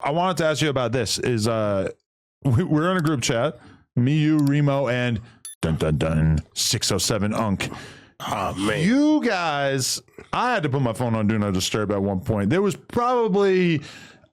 I wanted to ask you about this. We're in a group chat, me, you, Remo, and 607 Unk. Oh, man. You guys, I had to put my phone on Do Not Disturb at one point. There was probably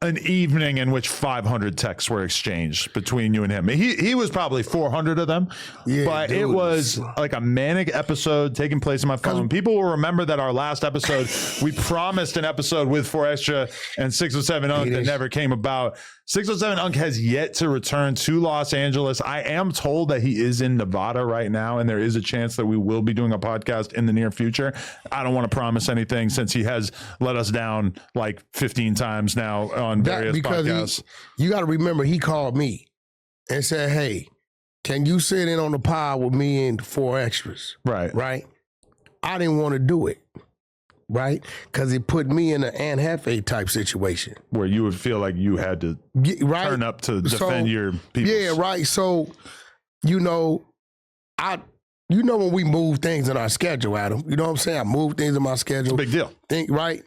an evening in which 500 texts were exchanged between you and him. He was probably 400 of them, but dude, it was like a manic episode taking place on my phone. People will remember that our last episode, we promised an episode with 4 Extra and 607 Unk that never came about. 607 Unk has yet to return to Los Angeles. I am told that he is in Nevada right now, and there is a chance that we will be doing a podcast in the near future. I don't want to promise anything since he has let us down like 15 times now on various podcasts. You got to remember, he called me and said, hey, can you sit in on the pod with me and 4 Extras? Right? I didn't want to do it. Right? Because it put me in an Anne Hefe type situation. Where you would feel like you had to turn up to defend your people. Yeah, right. So, when we move things in our schedule, Adam, you know what I'm saying? I move things in my schedule. It's a big deal. Right?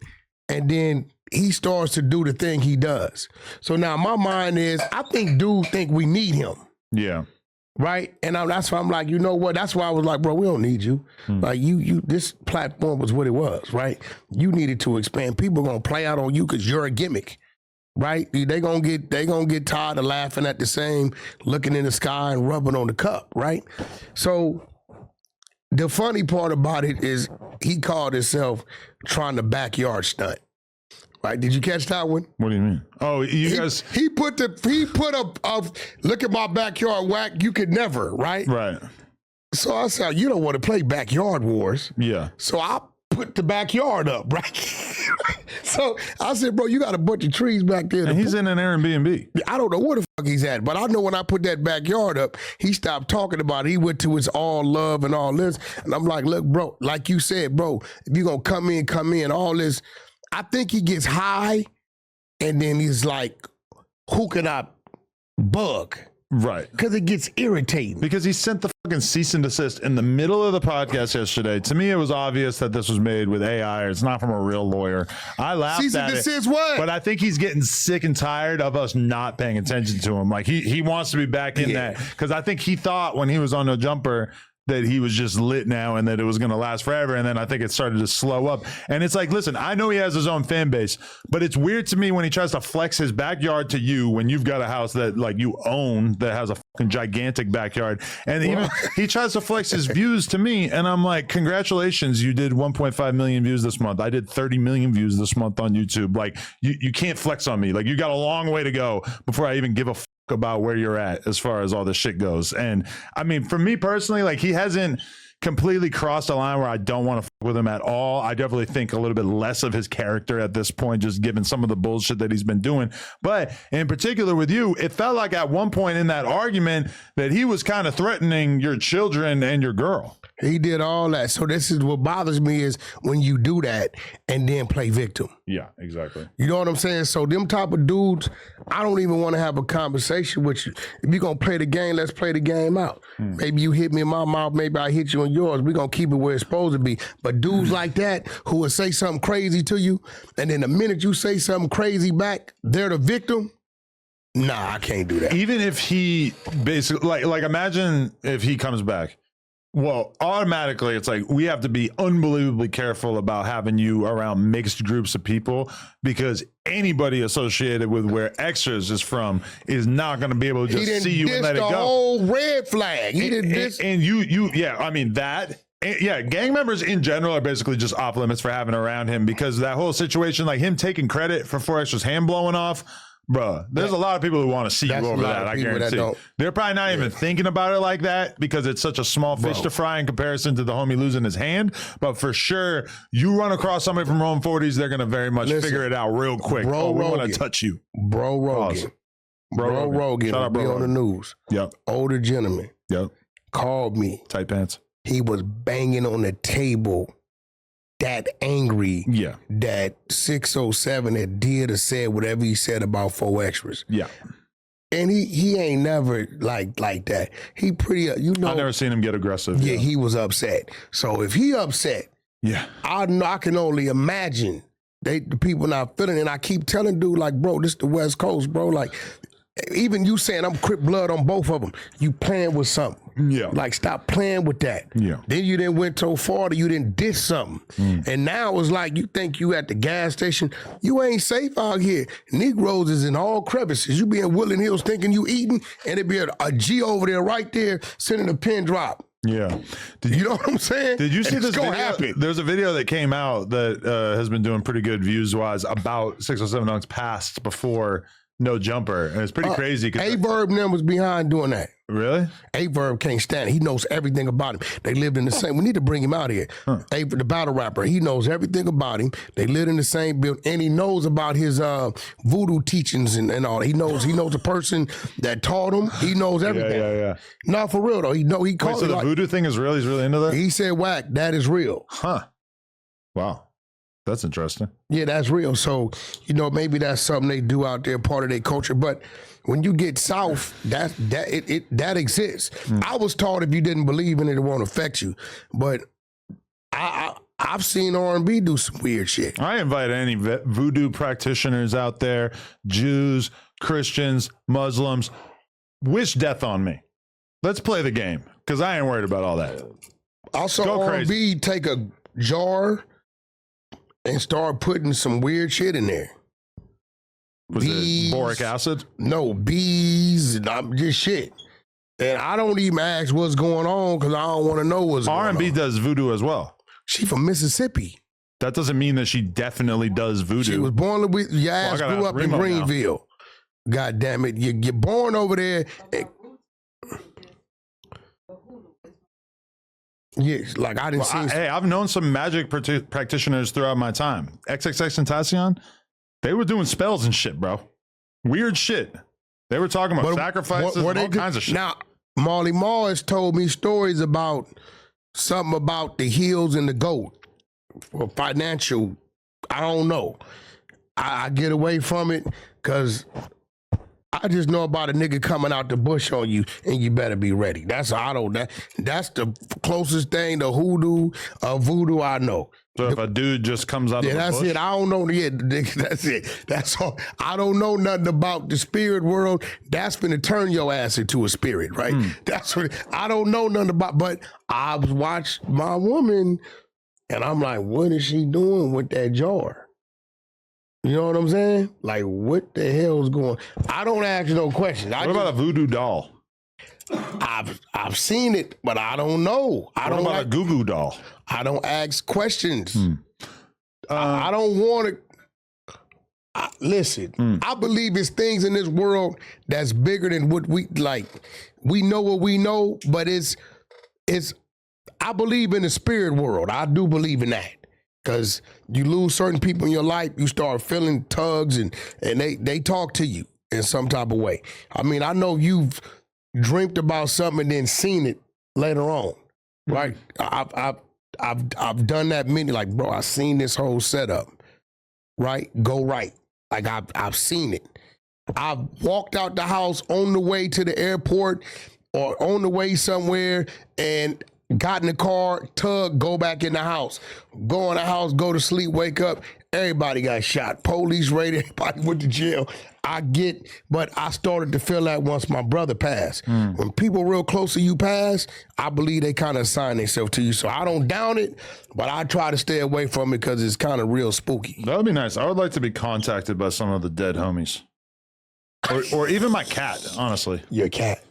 And then he starts to do the thing he does. So now my mind is, I think we need him. Yeah. Right? And that's why I'm like, you know what? That's why I was like, bro, we don't need you. Like this platform was what it was, right? You needed to expand. People are gonna play out on you because you're a gimmick, right? They gonna get tired of laughing at the same, looking in the sky and rubbing on the cup, right? So the funny part about it is he called himself trying to backyard stunt. Right? Did you catch that one? What do you mean? Oh, guys. He put a look at my backyard, Wack. You could never, right? Right. So I said, you don't want to play backyard wars. Yeah. So I put the backyard up, right? So I said, bro, you got a bunch of trees back there. And he's in an Airbnb. I don't know where the fuck he's at, but I know when I put that backyard up, he stopped talking about it. He went to his all love and all this. And I'm like, look, bro, like you said, bro, if you're going to come in, all this. I think he gets high, and then he's like, who can I bug? Right. Because it gets irritating. Because he sent the fucking cease and desist in the middle of the podcast yesterday. To me, it was obvious that this was made with AI. Or it's not from a real lawyer. I laughed cease at and desist what? But I think he's getting sick and tired of us not paying attention to him. Like, he wants to be back in that. Because I think he thought when he was on No Jumper that he was just lit now and that it was going to last forever. And then I think it started to slow up. And it's like, listen, I know he has his own fan base, but it's weird to me when he tries to flex his backyard to you when you've got a house that like you own that has a fucking gigantic backyard. And even he tries to flex his views to me. And I'm like, congratulations, you did 1.5 million views this month. I did 30 million views this month on YouTube. Like you can't flex on me. Like you got a long way to go before I even give a about where you're at as far as all this shit goes. And I mean, for me personally, like he hasn't completely crossed a line where I don't want to fuck with him at all. I definitely think a little bit less of his character at this point, just given some of the bullshit that he's been doing. But in particular with you, it felt like at one point in that argument that he was kind of threatening your children and your girl. He did all that. So this is what bothers me is when you do that and then play victim. Yeah, exactly. You know what I'm saying? So them type of dudes, I don't even want to have a conversation with you. If you're going to play the game, let's play the game out. Maybe you hit me in my mouth, maybe I hit you in yours. We're going to keep it where it's supposed to be. But dudes like that who will say something crazy to you, and then the minute you say something crazy back, they're the victim. Nah, I can't do that. Even if he basically, like imagine if he comes back. Well, automatically, it's like we have to be unbelievably careful about having you around mixed groups of people because anybody associated with where Extras is from is not going to be able to just see you and let it go. The whole red flag. He didn't diss. And you, yeah, I mean that. Yeah, gang members in general are basically just off limits for having around him because that whole situation, like him taking credit for 4 Extra's hand blowing off. Bruh, there's a lot of people who want to see you over that, I guarantee. They're probably not even thinking about it like that because it's such a small fish to fry in comparison to the homie losing his hand. But for sure, you run across somebody from Rome 40s, they're going to very much figure it out real quick. We want to touch you. Bro Rogan. Bro Rogan will be on the news. Yep. Older gentleman. Yep. Called me. Tight pants. He was banging on the table that angry that 607 had did or said whatever he said about 4 Extras. Yeah. And he ain't never like that. He pretty, I've never seen him get aggressive. Yeah, he was upset. So if he upset, I can only imagine the people not feeling it. And I keep telling dude, like, bro, this the West Coast, bro. Like, even you saying I'm Crip blood on both of them, you playing with something. Yeah. Like, stop playing with that. Yeah. Then you didn't went so far that you didn't diss something. And now it's like you think you at the gas station. You ain't safe out here. Negroes is in all crevices. You be in Woodland Hills thinking you eating, and it be a G over there right there sending a pin drop. Yeah. You know what I'm saying? Did you see this video? Happen. There's a video that came out that has been doing pretty good views-wise about 607 Dunks past before No Jumper. And it's pretty crazy. A-Verb them was behind doing that. Really? A-Verb can't stand it. He knows everything about him. They lived in the same. We need to bring him out here. The battle rapper. He knows everything about him. They lived in the same building, and he knows about his voodoo teachings and all. He knows the person that taught him. He knows everything. Yeah. Not for real though. He called Wait, so it the like, voodoo thing is real? He's really into that? he said, Wack, that is real. Huh. Wow. That's interesting. Yeah, that's real. So, maybe that's something they do out there, part of their culture. But when you get south, that exists. I was taught if you didn't believe in it, it won't affect you. But I've seen R&B do some weird shit. I invite any voodoo practitioners out there, Jews, Christians, Muslims, wish death on me. Let's play the game, because I ain't worried about all that. Also, Go R&B crazy. take a jar and start putting some weird shit in there. Was it boric acid? No, bees, and just shit. And I don't even ask what's going on because I don't want to know what's going on. R&B does voodoo as well. She from Mississippi. That doesn't mean that she definitely does voodoo. She was born with your ass grew up in Greenville. God damn it. You're born over there. Yes, like I didn't see. Hey, I've known some magic practitioners throughout my time. XXX and Tentacion, they were doing spells and shit, bro. Weird shit. They were talking about sacrifices and all kinds of shit. Now, Marley Marl has told me stories about something about the heels and the goat. Or financial, I don't know. I get away from it because I just know about a nigga coming out the bush on you, and you better be ready. That's that's the closest thing to voodoo I know. So if a dude just comes out of the that's bush? it. I don't know. Yeah, that's it. That's all. I don't know nothing about the spirit world. That's gonna turn your ass into a spirit, right? That's what I don't know nothing about. But I've watched my woman, and I'm like, what is she doing with that jar? You know what I'm saying? Like, what the hell is going on? I don't ask no questions. What about a voodoo doll? I've seen it, but I don't know. What about a goo-goo doll? I don't ask questions. I don't want to. Listen, I believe it's things in this world that's bigger than what we like. We know what we know, but it's. I believe in the spirit world. I do believe in that. Because you lose certain people in your life, you start feeling tugs, and they talk to you in some type of way. I mean, I know you've dreamt about something and then seen it later on, right? I've done that many. Like, bro, I seen this whole setup, right? Go right. Like I've seen it. I've walked out the house on the way to the airport or on the way somewhere and got in the car, tug, go back in the house. Go in the house, go to sleep, wake up. Everybody got shot. Police raided, everybody went to jail. But I started to feel that once my brother passed. When people real close to you pass, I believe they kind of assign themselves to you. So I don't down it, but I try to stay away from it because it's kind of real spooky. That would be nice. I would like to be contacted by some of the dead homies. Or even my cat, honestly. Your cat.